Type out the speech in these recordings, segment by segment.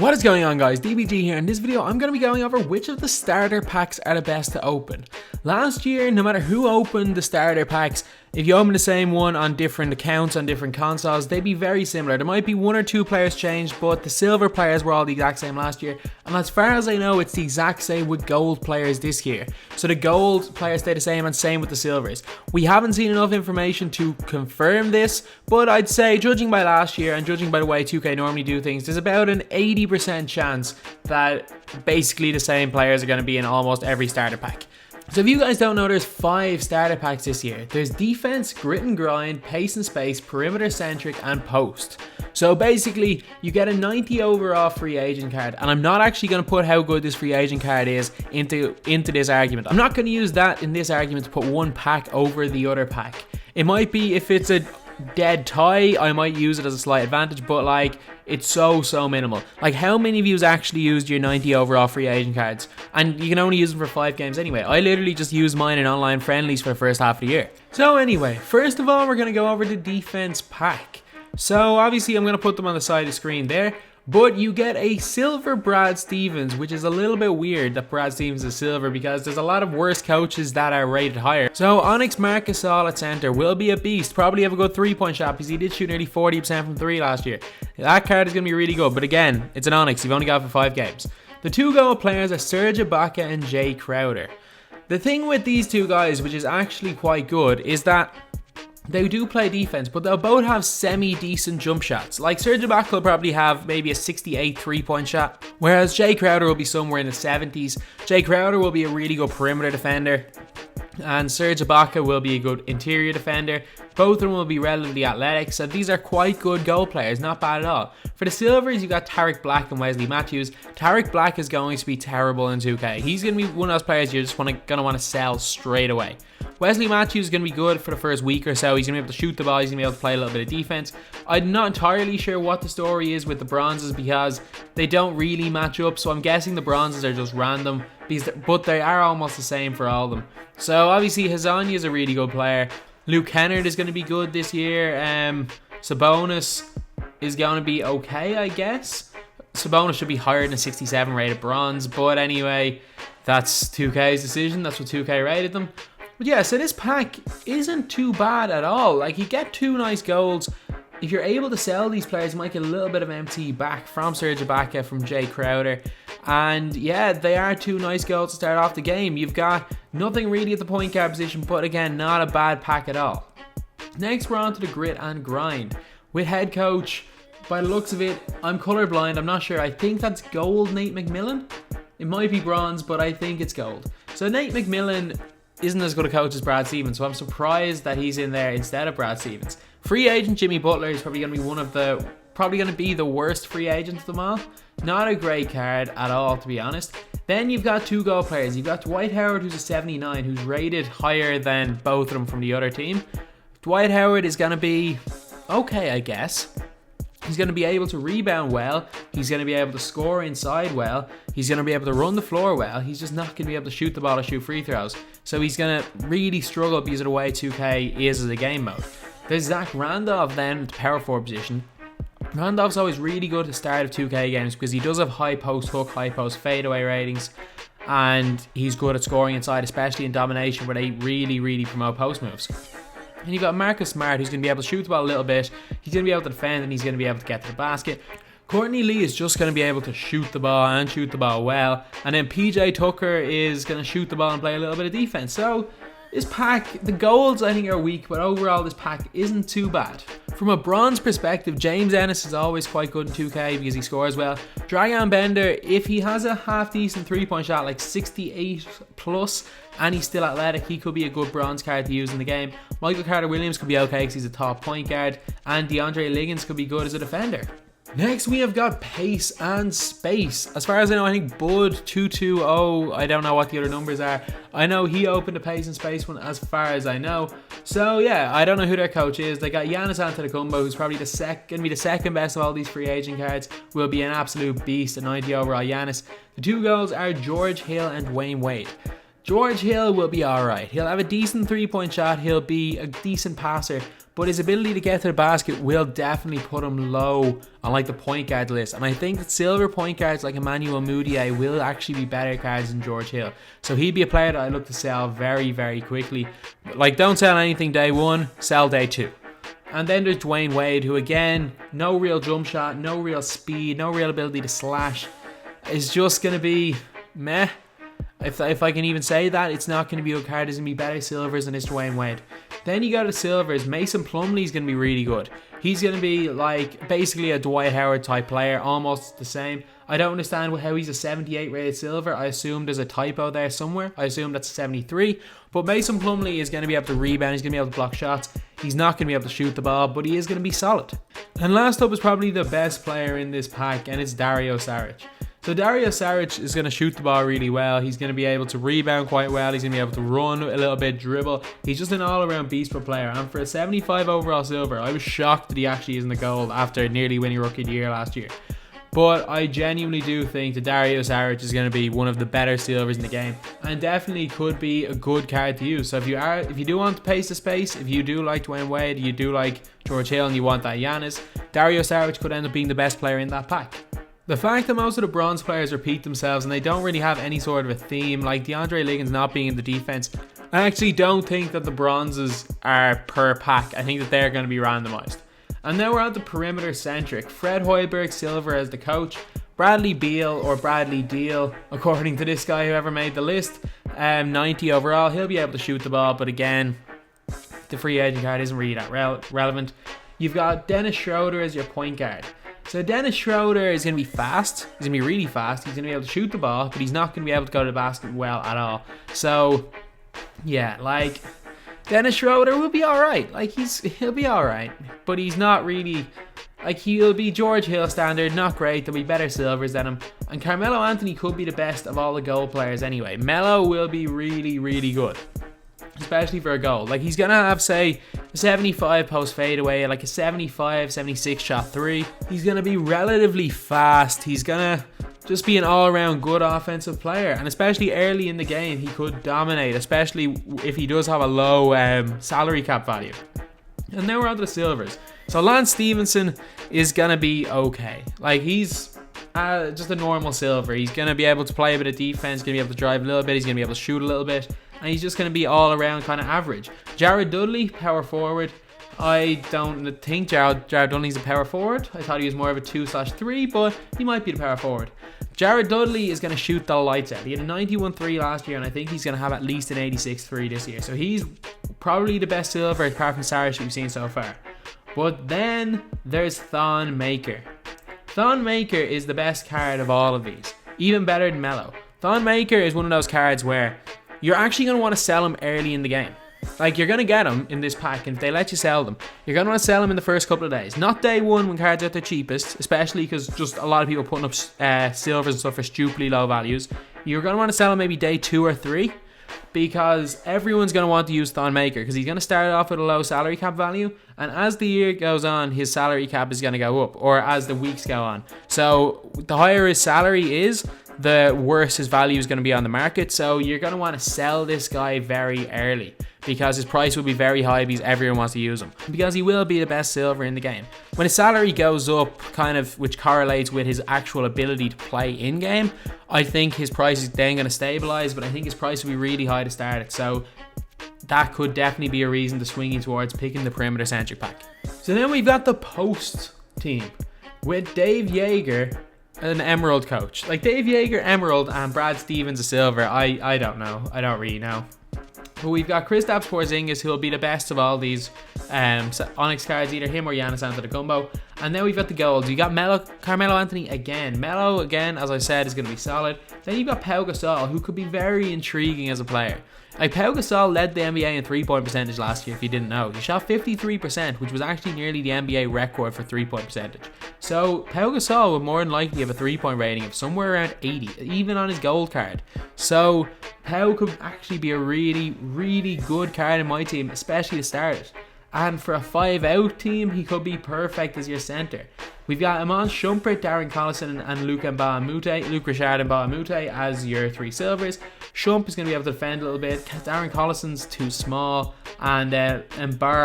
What is going on, guys? DBG here. In this video I'm going to be going over which of the starter packs are the best to open. Last year, no matter who opened the starter packs, if you open the same one on different accounts, on different consoles, they'd be very similar. There might be one or two players changed, but the silver players were all the exact same last year. And as far as I know, it's the exact same with gold players this year. So the gold players stay the same, and same with the silvers. We haven't seen enough information to confirm this, but I'd say, judging by last year and judging by the way 2K normally do things, there's about an 80% chance that basically the same players are going to be in almost every starter pack. So if you guys don't know, there's 5 starter packs this year. There's defense, grit and grind, pace and space, perimeter centric, and post. So basically, you get a 90 overall free agent card, and I'm not actually going to put how good this free agent card is into this argument. I'm not going to use that in this argument to put one pack over the other pack. It might be, if it's a dead tie, I might use it as a slight advantage, but like, it's so minimal. Like, how many of you actually used your 90 overall free agent cards? And you can only use them for 5 games anyway. I literally just used mine in online friendlies for the first half of the year. So anyway, first of all, we're going to go over the defense pack. So obviously I'm going to put them on the side of the screen there. But you get a silver Brad Stevens, which is a little bit weird that Brad Stevens is silver because there's a lot of worse coaches that are rated higher. So Onyx Marc Gasol at center will be a beast, probably have a good 3-point shot because he did shoot nearly 40% from 3 last year. That card is going to be really good, but again, it's an Onyx, you've only got it for 5 games. The 2 goal players are Serge Ibaka and Jay Crowder. The thing with these 2 guys, which is actually quite good, is that they do play defense, but they'll both have semi-decent jump shots. Like, Serge Ibaka will probably have maybe a 68 3-point shot, whereas Jay Crowder will be somewhere in the 70s. Jay Crowder will be a really good perimeter defender, and Serge Ibaka will be a good interior defender. Both of them will be relatively athletic, so these are quite good goal players, not bad at all. For the silvers, you've got Tariq Black and Wesley Matthews. Tariq Black is going to be terrible in 2K. He's going to be one of those players you're just going to want to sell straight away. Wesley Matthews is going to be good for the first week or so. He's going to be able to shoot the ball. He's going to be able to play a little bit of defense. I'm not entirely sure what the story is with the bronzes because they don't really match up. So I'm guessing the bronzes are just random, but they are almost the same for all of them. So obviously Hezonja is a really good player. Luke Kennard is going to be good this year. Sabonis is going to be okay, I guess. Sabonis should be higher than a 67 rated bronze. But anyway, that's 2K's decision. That's what 2K rated them. But yeah, so this pack isn't too bad at all. Like, you get 2 nice golds. If you're able to sell these players, you might get a little bit of MT back from Serge Ibaka, from Jay Crowder. And yeah, they are 2 nice golds to start off the game. You've got nothing really at the point guard position, but again, not a bad pack at all. Next, we're on to the grit and grind. With head coach, by the looks of it, I'm colorblind, I'm not sure. I think that's gold Nate McMillan. It might be bronze, but I think it's gold. So Nate McMillan isn't as good a coach as Brad Stevens, so I'm surprised that he's in there instead of Brad Stevens. Free agent Jimmy Butler is probably going to be the worst free agent of them all. Not a great card at all, to be honest. Then you've got 2 goal players. You've got Dwight Howard, who's a 79, who's rated higher than both of them from the other team. Dwight Howard is going to be okay, I guess. He's going to be able to rebound well. He's going to be able to score inside well. He's going to be able to run the floor well. He's just not going to be able to shoot the ball or shoot free throws. So he's going to really struggle because of the way 2K is as a game mode. There's Zach Randolph then at the power forward position. Randolph's always really good at the start of 2K games because he does have high post hook, high post fadeaway ratings. And he's good at scoring inside, especially in domination where they really promote post moves. And you've got Marcus Smart, who's going to be able to shoot the ball a little bit. He's going to be able to defend, and he's going to be able to get to the basket. Courtney Lee is just going to be able to shoot the ball and shoot the ball well. And then PJ Tucker is going to shoot the ball and play a little bit of defense. So this pack, the golds I think are weak, but overall this pack isn't too bad. From a bronze perspective, James Ennis is always quite good in 2K because he scores well. Dragan Bender, if he has a half decent 3-point shot, like 68 plus, and he's still athletic, he could be a good bronze card to use in the game. Michael Carter-Williams could be okay because he's a top point guard, and DeAndre Liggins could be good as a defender. Next, we have got pace and space. As far as I know, I think Bud220, I don't know what the other numbers are. I know he opened the pace and space one as far as I know. So yeah, I don't know who their coach is. They got Giannis Antetokounmpo, who's probably going to be the second best of all these free agent cards. Will be an absolute beast, a 90 overall Giannis. The 2 goals are George Hill and Dwayne Wade. George Hill will be alright. He'll have a decent 3-point shot. He'll be a decent passer. but his ability to get to the basket will definitely put him low on like the point guard list. And I think that silver point guards like Emmanuel Mudiay will actually be better cards than George Hill. So he'd be a player that I look to sell very, very quickly. Like, don't sell anything day one, sell day two. And then there's Dwayne Wade, who again, no real jump shot, no real speed, no real ability to slash. Is just going to be meh. If I can even say that, it's not going to be a card. It's going to be better silvers than it's Dwayne Wade. Then you go to silvers. Mason Plumlee is going to be really good. He's going to be like basically a Dwight Howard type player, almost the same. I don't understand how he's a 78 rated silver. I assume there's a typo there somewhere. I assume that's a 73. But Mason Plumlee is going to be able to rebound. He's going to be able to block shots. He's not going to be able to shoot the ball, but he is going to be solid. And last up is probably the best player in this pack, and it's Dario Saric. So Dario Saric is going to shoot the ball really well. He's going to be able to rebound quite well. He's going to be able to run a little bit, dribble. He's just an all-around beast for player. And for a 75 overall silver, I was shocked that he actually isn't the gold after nearly winning Rookie of the Year last year. But I genuinely do think that Dario Saric is going to be one of the better silvers in the game, and definitely could be a good card to use. So if you do want to pace the space, if you do like Dwayne Wade, you do like George Hill, and you want that Giannis, Dario Saric could end up being the best player in that pack. The fact that most of the bronze players repeat themselves and they don't really have any sort of a theme, like DeAndre Liggins not being in the defense, I actually don't think that the bronzes are per pack. I think that they're going to be randomized. And now we're at the perimeter centric. Fred Hoiberg, silver as the coach. Bradley Beal, or Bradley Deal, according to this guy whoever made the list, 90 overall. He'll be able to shoot the ball, but again, the free agent card isn't really that relevant. You've got Dennis Schroeder as your point guard. So Dennis Schroeder is going to be fast. He's going to be really fast. He's going to be able to shoot the ball, but he's not going to be able to go to the basket well at all. So, yeah, like, Dennis Schroeder will be alright. Like, he'll be alright. But he's not really, like, he'll be George Hill standard, not great. There'll be better silvers than him. And Carmelo Anthony could be the best of all the gold players anyway. Melo will be really, really good, especially for a goal. Like, he's going to have, say, a 75 post fadeaway, like a 75, 76 shot three. He's going to be relatively fast. He's going to just be an all-around good offensive player. And especially early in the game, he could dominate, especially if he does have a low salary cap value. And now we're on to the silvers. So Lance Stevenson is going to be okay. Like, he's just a normal silver. He's going to be able to play a bit of defense, going to be able to drive a little bit, he's going to be able to shoot a little bit, and he's just going to be all around kind of average. Jared Dudley, power forward. I don't think Jared Dudley's a power forward. I thought he was more of a 2/3, but he might be the power forward. Jared Dudley is going to shoot the lights out. He had a 91-3 last year, and I think he's going to have at least an 86-3 this year. So he's probably the best silver apart from Saric we've seen so far. But then there's Thon Maker. Thon Maker is the best card of all of these, even better than Melo. Thon Maker is one of those cards where you're actually going to want to sell him early in the game. Like, you're going to get them in this pack, and if they let you sell them, you're going to want to sell them in the first couple of days. Not day one when cards are at their cheapest, especially because just a lot of people are putting up silvers and stuff for stupidly low values. You're going to want to sell them maybe day 2 or 3, because everyone's going to want to use Thon Maker, because he's going to start off with a low salary cap value, and as the year goes on, his salary cap is going to go up, or as the weeks go on. So the higher his salary is, the worse his value is going to be on the market. So you're going to want to sell this guy very early, because his price will be very high because everyone wants to use him, because he will be the best silver in the game. When his salary goes up, kind of, which correlates with his actual ability to play in game, I think his price is then going to stabilize, but I think his price will be really high to start it. So that could definitely be a reason to swing you towards picking the perimeter centric pack. So then we've got the post team with Dave Yeager, an Emerald coach. Like, Dave Yeager, Emerald, and Brad Stevens, a silver. I don't know. I don't really know. But we've got Kristaps Porzingis, who will be the best of all these Onyx cards, either him or Giannis Antetokounmpo. And then we've got the golds. You got Carmelo Anthony again. Melo, again, as I said, is going to be solid. Then you've got Pau Gasol, who could be very intriguing as a player. Like, Pau Gasol led the NBA in three-point percentage last year, if you didn't know. He shot 53%, which was actually nearly the NBA record for three-point percentage. So Pau Gasol would more than likely have a three-point rating of somewhere around 80, even on his gold card. So Pau could actually be a really, really good card in my team, especially to start it. And for a 5-out team, he could be perfect as your centre. We've got Iman Shumpert, Darren Collison, and Luke Richard and Mbamute as your 3 silvers. Shump is going to be able to defend a little bit. Darren Collison's too small, and Mbamute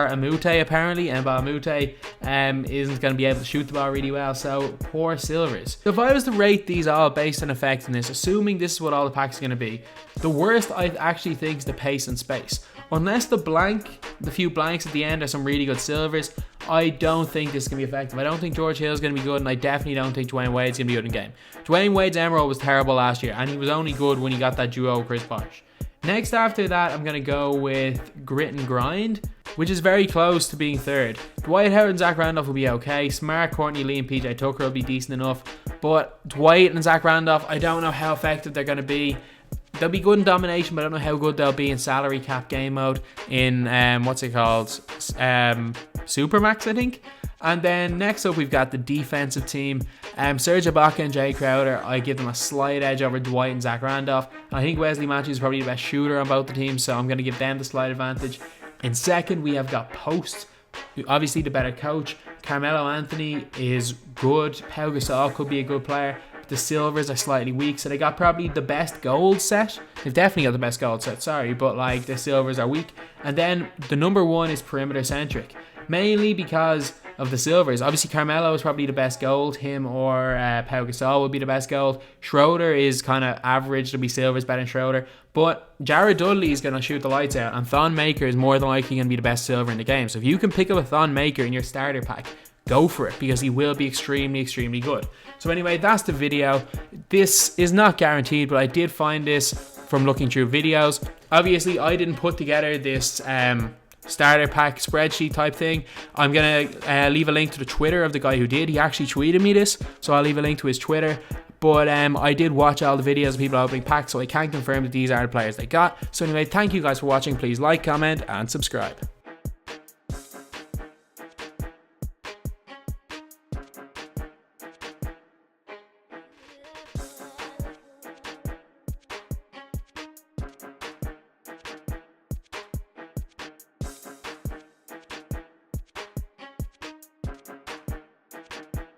isn't going to be able to shoot the ball really well, so poor silvers. So if I was to rate these all based on effectiveness, assuming this is what all the packs are going to be, the worst I actually think is the pace and space. Unless the few blanks at the end are some really good silvers, I don't think this is going to be effective. I don't think George Hill is going to be good, and I definitely don't think Dwayne Wade's going to be good in game. Dwayne Wade's Emerald was terrible last year, and he was only good when he got that duo with Chris Bosh. Next after that, I'm going to go with Grit and Grind, which is very close to being third. Dwight Howard and Zach Randolph will be okay. Smart, Courtney Lee, and PJ Tucker will be decent enough. But Dwight and Zach Randolph, I don't know how effective they're going to be. They'll be good in domination, but I don't know how good they'll be in salary cap game mode in, Supermax, I think. And then next up, we've got the defensive team. Serge Ibaka and Jay Crowder, I give them a slight edge over Dwight and Zach Randolph. I think Wesley Matthews is probably the best shooter on both the teams, so I'm going to give them the slight advantage. In second, we have got Post, obviously the better coach. Carmelo Anthony is good. Pau Gasol could be a good player. The silvers are slightly weak, so they got probably the best gold set. They've definitely got the best gold set, sorry, but like the silvers are weak. And then the number 1 is perimeter centric, mainly because of the silvers. Obviously Carmelo is probably the best gold. Him or Pau Gasol would be the best gold. Schroeder is kind of average. There'll be silvers better than Schroeder, but Jared Dudley is going to shoot the lights out, and Thon Maker is more than likely going to be the best silver in the game. So if you can pick up a Thon Maker in your starter pack, go for it, because he will be extremely, extremely good. So anyway, that's the video. This is not guaranteed, but I did find this from looking through videos. Obviously, I didn't put together this starter pack spreadsheet type thing. I'm gonna leave a link to the Twitter of the guy who did. He actually tweeted me this, so I'll leave a link to his Twitter. But I did watch all the videos of people opening packs, so I can confirm that these are the players they got. So anyway, thank you guys for watching. Please like, comment, and subscribe.